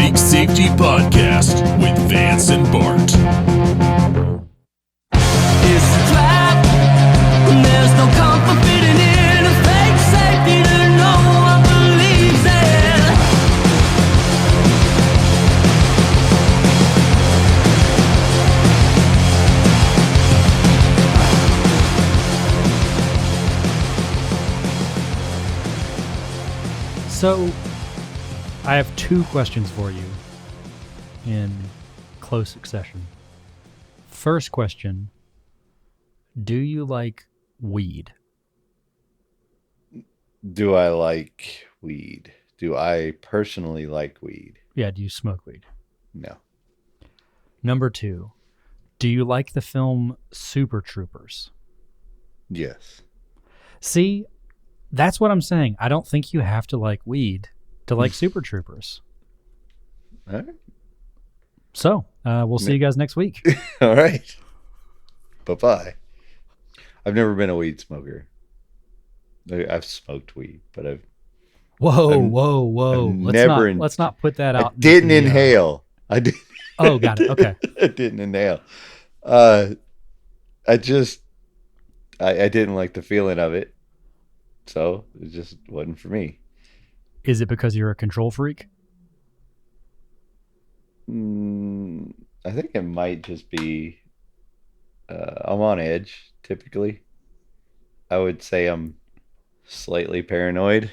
Bike Safety Podcast with Vance and Bart. It's a trap, and there's no comfort fitting in a fake safety that no one believes in. So, I have two questions for you in close succession. First question, do you like weed? Do I like weed? Do I personally like weed? Yeah, do you smoke weed? No. Number two, do you like the film Super Troopers? Yes. See, that's what I'm saying. I don't think you have to like weed to like Super Troopers. All right. So, we'll see you guys next week. All right. Bye-bye. I've never been a weed smoker. I've smoked weed, but I've Whoa. Let's not put that out. I didn't inhale. I did. Oh, got it. Okay. I didn't inhale. I didn't like the feeling of it. So it just wasn't for me. Is it because you're a control freak? I think it might just be I'm on edge typically. I would say I'm slightly paranoid.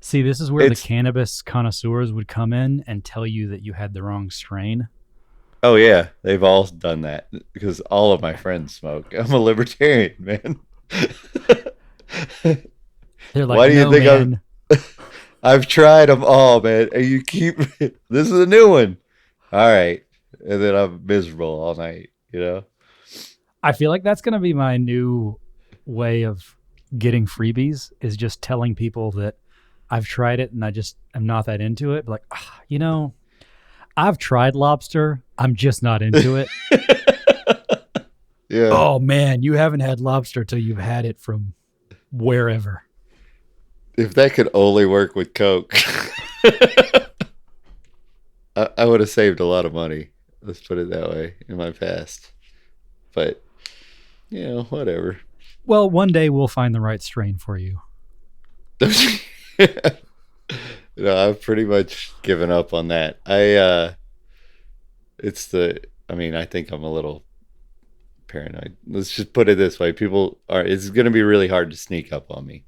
See, this is where the cannabis connoisseurs would come in and tell you that you had the wrong strain. Oh yeah, they've all done that because all of my friends smoke. I'm a libertarian, man. They're like, why do you think man. I've tried them all, man, and you keep this is a new one. All right, and then I'm miserable all night. You know. I feel like that's going to be my new way of getting freebies is just telling people that I've tried it and I'm not that into it. But like, I've tried lobster. I'm just not into it. Yeah. Oh man, you haven't had lobster till you've had it from wherever. If that could only work with Coke, I would have saved a lot of money. Let's put it that way in my past. But, whatever. Well, one day we'll find the right strain for you. I've pretty much given up on that. I think I'm a little paranoid. Let's just put it this way. It's going to be really hard to sneak up on me.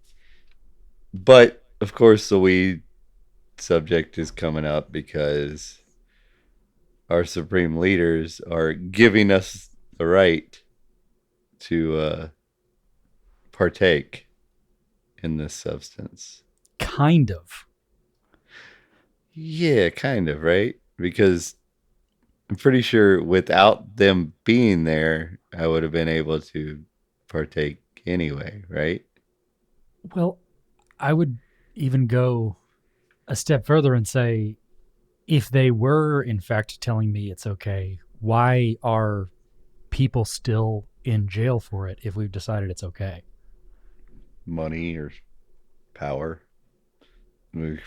But, of course, the weed subject is coming up because our supreme leaders are giving us the right to partake in this substance. Kind of. Yeah, kind of, right? Because I'm pretty sure without them being there, I would have been able to partake anyway, right? Well, I would even go a step further and say, if they were in fact telling me it's okay, why are people still in jail for it if we've decided it's okay? Money or power? I mean,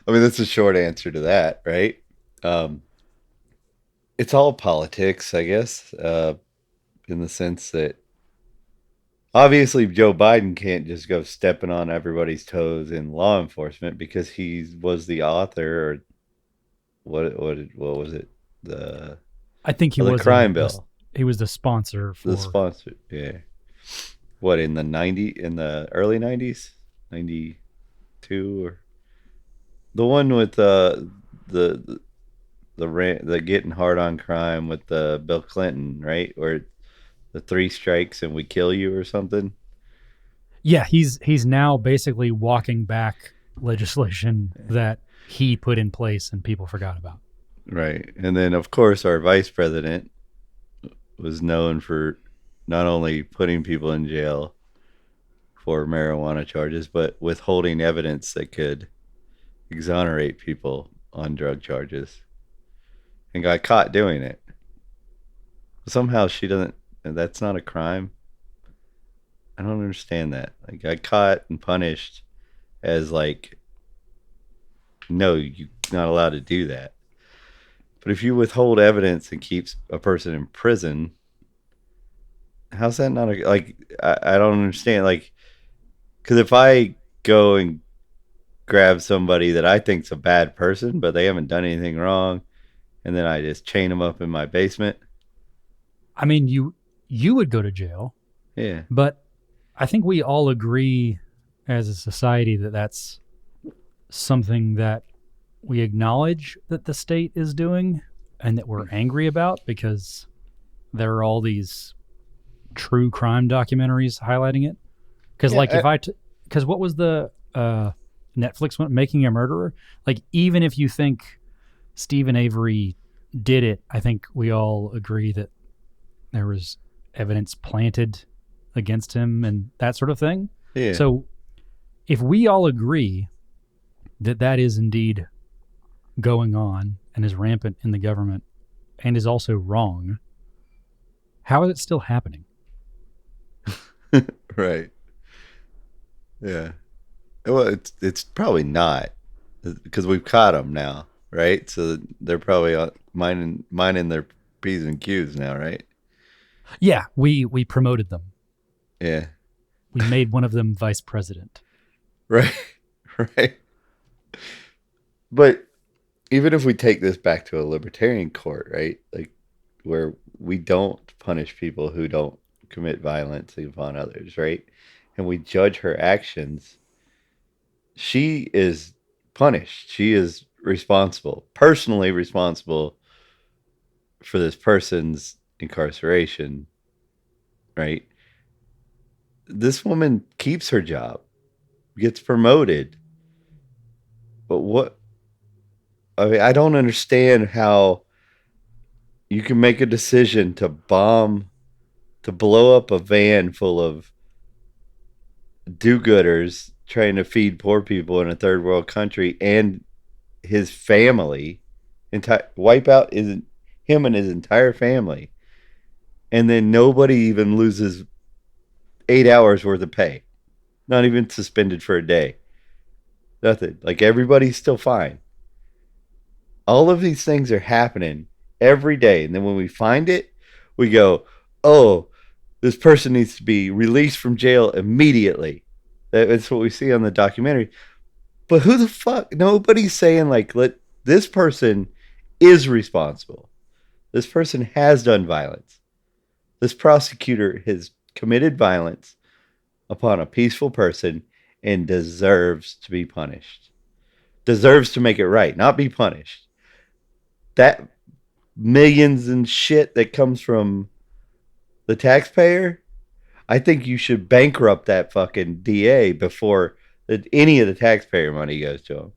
that's a short answer to that, right? It's all politics, I guess, in the sense that obviously Joe Biden can't just go stepping on everybody's toes in law enforcement because he was the author or what was it? I think he was the crime bill. He was the sponsor for the sponsor. Yeah. What in the early 90s? 92 or the one with the getting hard on crime with Bill Clinton, right? Or the 3 strikes and we kill you or something. Yeah, he's now basically walking back legislation that he put in place and people forgot about. Right. And then of course our vice president was known for not only putting people in jail for marijuana charges, but withholding evidence that could exonerate people on drug charges, and got caught doing it. Somehow she doesn't, that's not a crime. I don't understand that. Like, got caught and punished as like no, you're not allowed to do that. But if you withhold evidence and keeps a person in prison, how's that not I don't understand. Like, because if I go and grab somebody that I think's a bad person, but they haven't done anything wrong, and then I just chain them up in my basement. I mean, you would go to jail, Yeah. but I think we all agree as a society that that's something that we acknowledge that the state is doing and that we're angry about, because there are all these true crime documentaries highlighting it. Because because what was the Netflix one, Making a Murderer? Like, even if you think Stephen Avery did it, I think we all agree that there was evidence planted against him and that sort of thing. Yeah. So if we all agree that that is indeed going on and is rampant in the government and is also wrong, how is it still happening? Right. Yeah. Well, it's probably not, because we've caught them now, right? So they're probably mining their P's and Q's now, right? Yeah, we promoted them. Yeah. We made one of them vice president. Right. Right. But even if we take this back to a libertarian court, right? Like, where we don't punish people who don't commit violence upon others, right? And we judge her actions, she is punished. She is responsible, personally responsible for this person's incarceration, right? This woman keeps her job, gets promoted. But I don't understand how you can make a decision to blow up a van full of do-gooders trying to feed poor people in a third world country, and his family, wipe out him and his entire family, and then nobody even loses 8 hours worth of pay, not even suspended for a day, nothing. Like, everybody's still fine. All of these things are happening every day, and then when we find it, we go, oh, this person needs to be released from jail immediately. That's what we see on the documentary. But who the fuck? Nobody's saying, like, this person is responsible. This person has done violence. This prosecutor has committed violence upon a peaceful person and deserves to be punished. Deserves to make it right, not be punished. That millions and shit that comes from the taxpayer, I think you should bankrupt that fucking DA before any of the taxpayer money goes to him.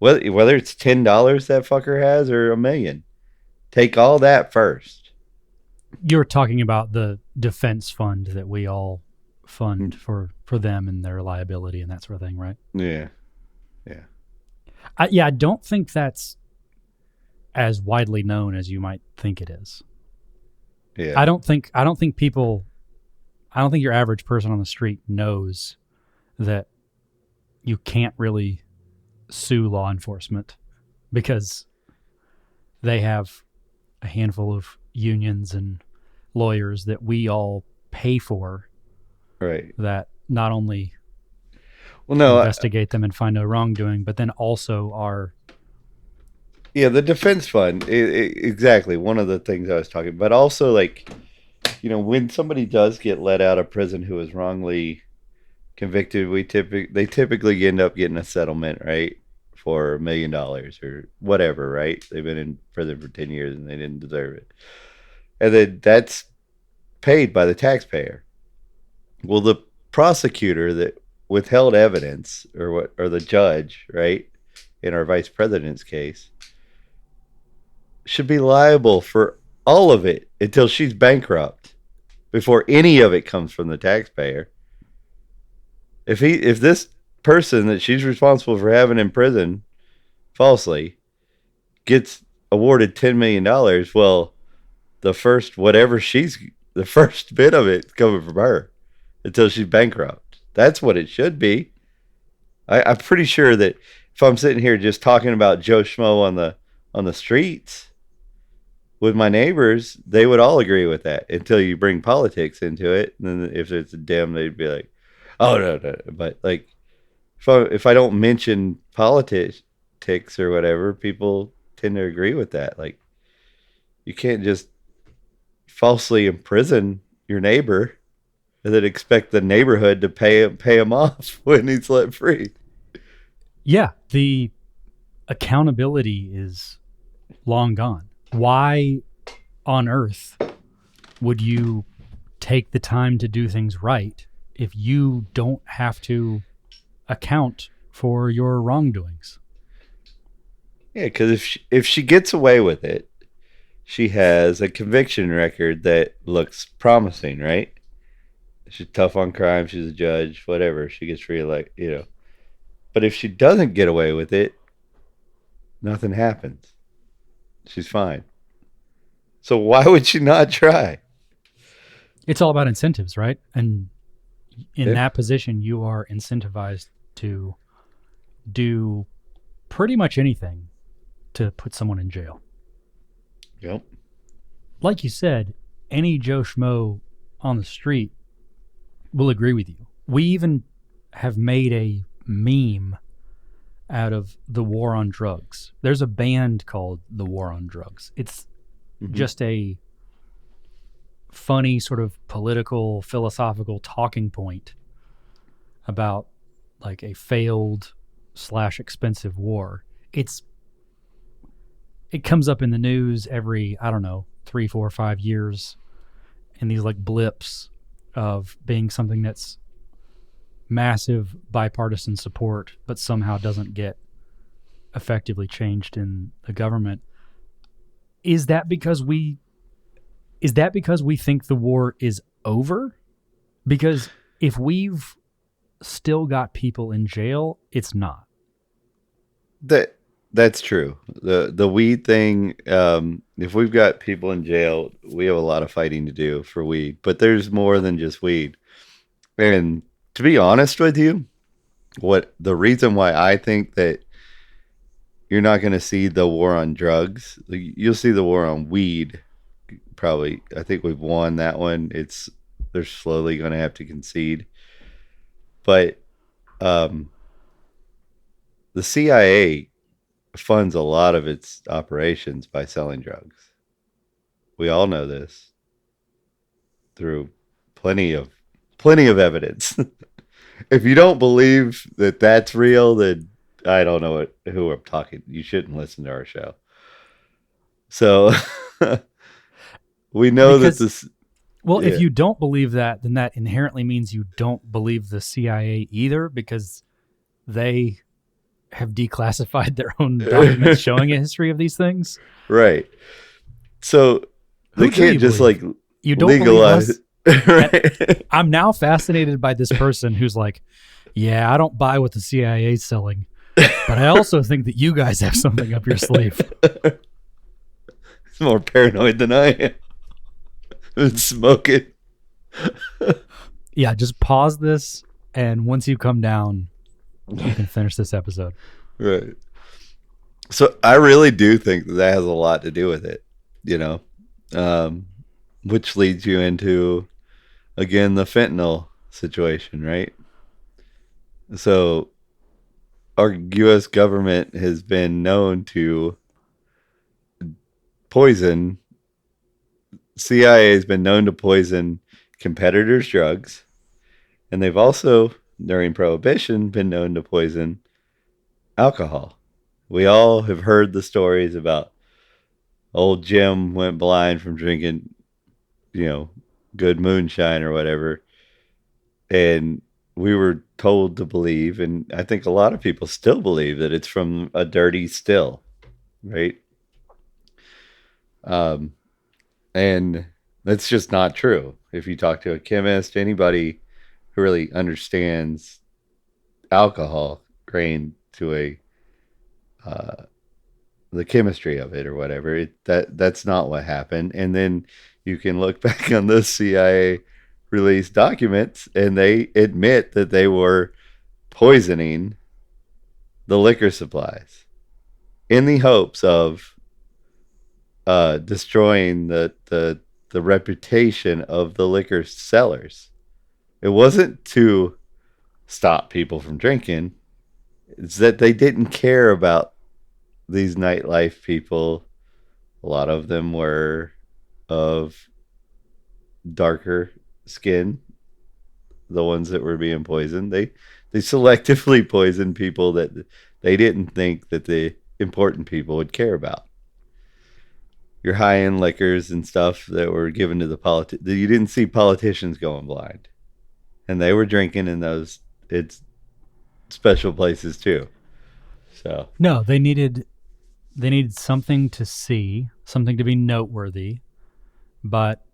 Whether it's $10 that fucker has or $1 million, take all that first. You're talking about the defense fund that we all fund for them and their liability and that sort of thing, right? Yeah. Yeah. I don't think that's as widely known as you might think it is. Yeah. I don't think your average person on the street knows that you can't really sue law enforcement because they have a handful of unions and lawyers that we all pay for, right, that not only investigate them and find no wrongdoing, but then also are... Yeah, the defense fund, exactly. One of the things I was talking, but also, like, when somebody does get let out of prison who is wrongly convicted, they typically end up getting a settlement, right, for $1 million or whatever, right? They've been in prison for 10 years and they didn't deserve it, and then that's paid by the taxpayer. Well, the prosecutor that withheld evidence, or the judge, right, in our vice president's case, should be liable for all of it until she's bankrupt, before any of it comes from the taxpayer. If this person that she's responsible for having in prison falsely gets awarded $10 million, well, the first bit of it's coming from her until she's bankrupt. That's what it should be. I'm pretty sure that if I'm sitting here just talking about Joe Schmo on the streets with my neighbors, they would all agree with that until you bring politics into it. And then if it's a Dem, they'd be like, "Oh no." But like, if I don't mention politics or whatever, people tend to agree with that. Like, you can't just falsely imprison your neighbor and then expect the neighborhood to pay him off when he's let free. Yeah, the accountability is long gone. Why on earth would you take the time to do things right if you don't have to account for your wrongdoings? Yeah, because if she gets away with it, she has a conviction record that looks promising, right? She's tough on crime. She's a judge, whatever. She gets reelected, you know. But if she doesn't get away with it, nothing happens. She's fine. So why would she not try? It's all about incentives, right? And in Yeah. that position, you are incentivized to do pretty much anything to put someone in jail. Yep. Like you said, any Joe Schmo on the street will agree with you. We even have made a meme out of the war on drugs. There's a band called The War on Drugs. It's just a funny sort of political, philosophical talking point about like a failed / expensive war. It comes up in the news every, I don't know, 3, 4, 5 years in these like blips of being something that's massive bipartisan support, but somehow doesn't get effectively changed in the government. Is that because we think the war is over? Because if we've still got people in jail, it's not. That's true. The weed thing, if we've got people in jail, we have a lot of fighting to do for weed. But there's more than just weed. And to be honest with you, the reason why I think that you're not going to see the war on drugs, you'll see the war on weed. Probably, I think we've won that one. They're slowly going to have to concede. But the CIA funds a lot of its operations by selling drugs. We all know this through plenty of evidence. If you don't believe that that's real, then I don't know who I'm talking. You shouldn't listen to our show. So we know Because- that this. Well, Yeah. if you don't believe that, then that inherently means you don't believe the CIA either, because they have declassified their own documents showing a history of these things. Right. So they Who do you can't just believe? like You don't legalize believe us? right. I'm now fascinated by this person who's like, yeah, I don't buy what the CIA is selling, but I also think that you guys have something up your sleeve. He's more paranoid than I am. Been smoking. Yeah, just pause this, and once you come down, you can finish this episode. Right. So I really do think that has a lot to do with it, you know, which leads you into, again, the fentanyl situation, right? So our U.S. government has been known to poison. CIA has been known to poison competitors' drugs, and they've also, during Prohibition, been known to poison alcohol. We all have heard the stories about old Jim went blind from drinking, good moonshine or whatever. And we were told to believe, and I think a lot of people still believe, that it's from a dirty still, right? And that's just not true. If you talk to a chemist, anybody who really understands alcohol grain to the chemistry of it or whatever, that's not what happened. And then you can look back on those CIA released documents, and they admit that they were poisoning the liquor supplies in the hopes of destroying the reputation of the liquor sellers. It wasn't to stop people from drinking. It's that they didn't care about these nightlife people. A lot of them were of darker skin, the ones that were being poisoned. They selectively poisoned people that they didn't think that the important people would care about. Your high-end liquors and stuff that were given to the you didn't see politicians going blind, and they were drinking in those special places too. So No, they needed something to see, something to be noteworthy, but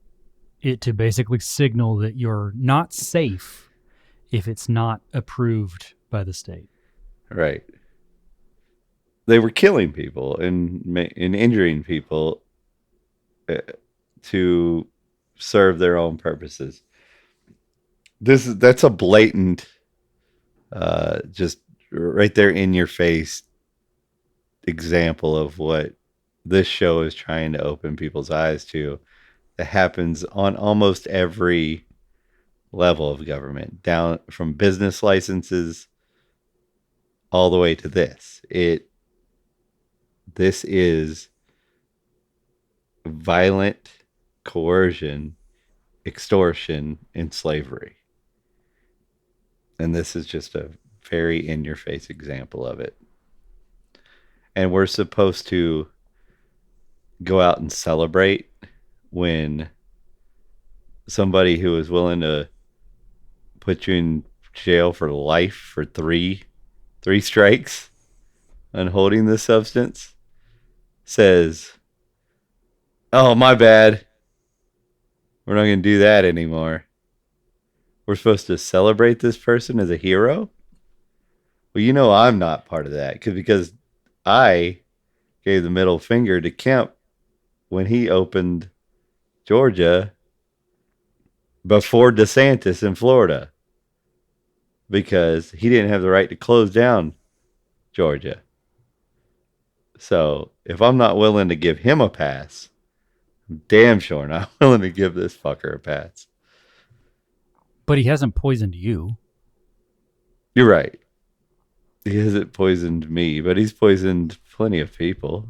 it to basically signal that you're not safe if it's not approved by the state. right, they were killing people and injuring people to serve their own purposes. That's a blatant, just right there in your face example of what this show is trying to open people's eyes to. That happens on almost every level of government, down from business licenses all the way to this. This is violent coercion, extortion, and slavery. And this is just a very in-your-face example of it. And we're supposed to go out and celebrate when somebody who is willing to put you in jail for life for three strikes on holding this substance says, "Oh, my bad. We're not going to do that anymore." We're supposed to celebrate this person as a hero? Well, I'm not part of that because I gave the middle finger to Kemp when he opened Georgia before DeSantis in Florida, because he didn't have the right to close down Georgia. So if I'm not willing to give him a pass, I'm damn sure not willing to give this fucker a pass. But he hasn't poisoned you. You're right. He hasn't poisoned me, but he's poisoned plenty of people.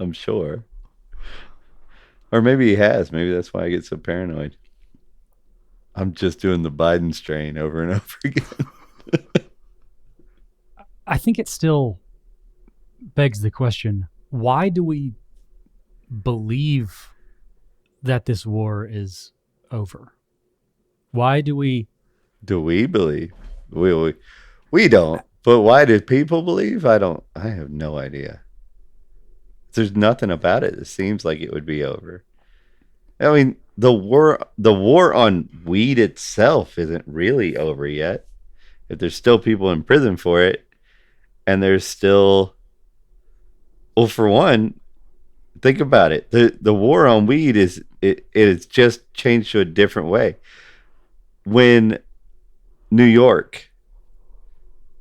I'm sure. Or maybe he has. Maybe that's why I get so paranoid. I'm just doing the Biden strain over and over again. I think it still begs the question, why do we believe that this war is over? Why do we... Do we believe? We don't. But why do people believe? I have no idea. There's nothing about it that seems like it would be over. I mean, the war on weed itself isn't really over yet. If there's still people in prison for it, and there's still, well, for one, think about it. The war on weed it's just changed to a different way. When New York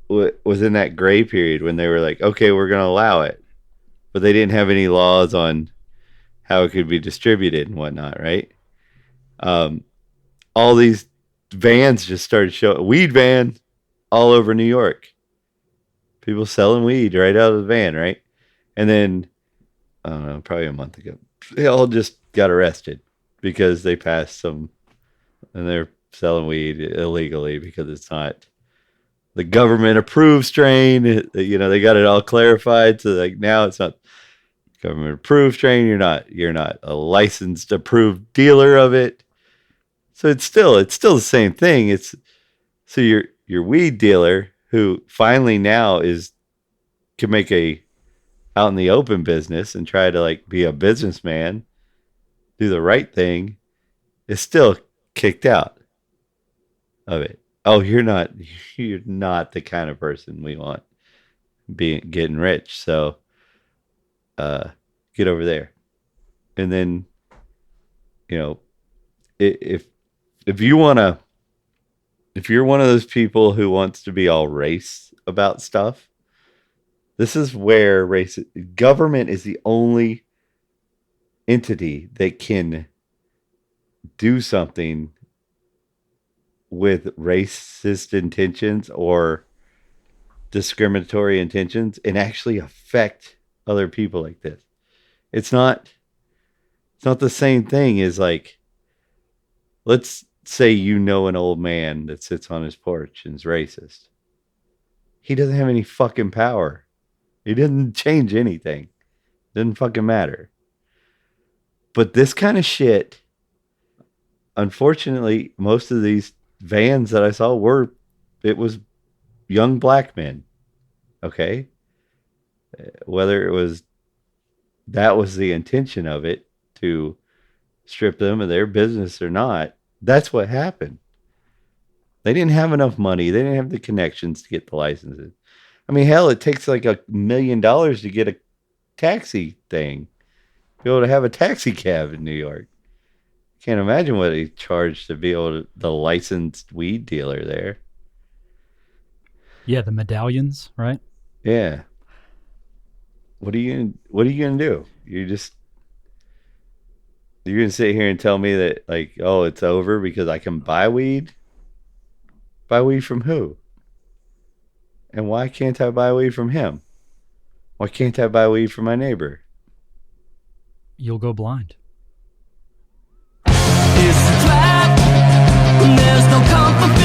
was in that gray period when they were like, okay, we're going to allow it, but they didn't have any laws on how it could be distributed and whatnot, right? All these vans just started showing, weed van all over New York. People selling weed right out of the van, right? And then, I don't know, probably a month ago, they all just got arrested because they passed some, and they're selling weed illegally because it's not the government approved strain. They got it all clarified. So like now it's not government approved strain. You're not a licensed approved dealer of it. So it's still the same thing. So your weed dealer who finally now can make a out in the open business and try to like be a businessman, do the right thing, is still kicked out of it. Oh, you're not the kind of person we want getting rich. So get over there. And then, if you're one of those people who wants to be all race about stuff, This is where government is the only entity that can do something with racist intentions or discriminatory intentions and actually affect other people like this. It's not the same thing as like, let's say you know an old man that sits on his porch and is racist. He doesn't have any fucking power. He didn't change anything. Doesn't fucking matter. But this kind of shit, unfortunately, most of these vans that I saw it was young black men. Okay? Whether that was the intention of it, to strip them of their business or not, that's what happened. They didn't have enough money. They didn't have the connections to get the licenses. I mean, hell, it takes like $1 million to get a taxi thing. Be able to have a taxi cab in New York. Can't imagine what he charged to be able to, the licensed weed dealer there. Yeah, the medallions, right? Yeah. What are you gonna do? You're gonna sit here and tell me that, like, oh, it's over because I can buy weed? Buy weed from who? And why can't I buy weed from him? Why can't I buy weed from my neighbor? You'll go blind. It's a trap. There's no comfort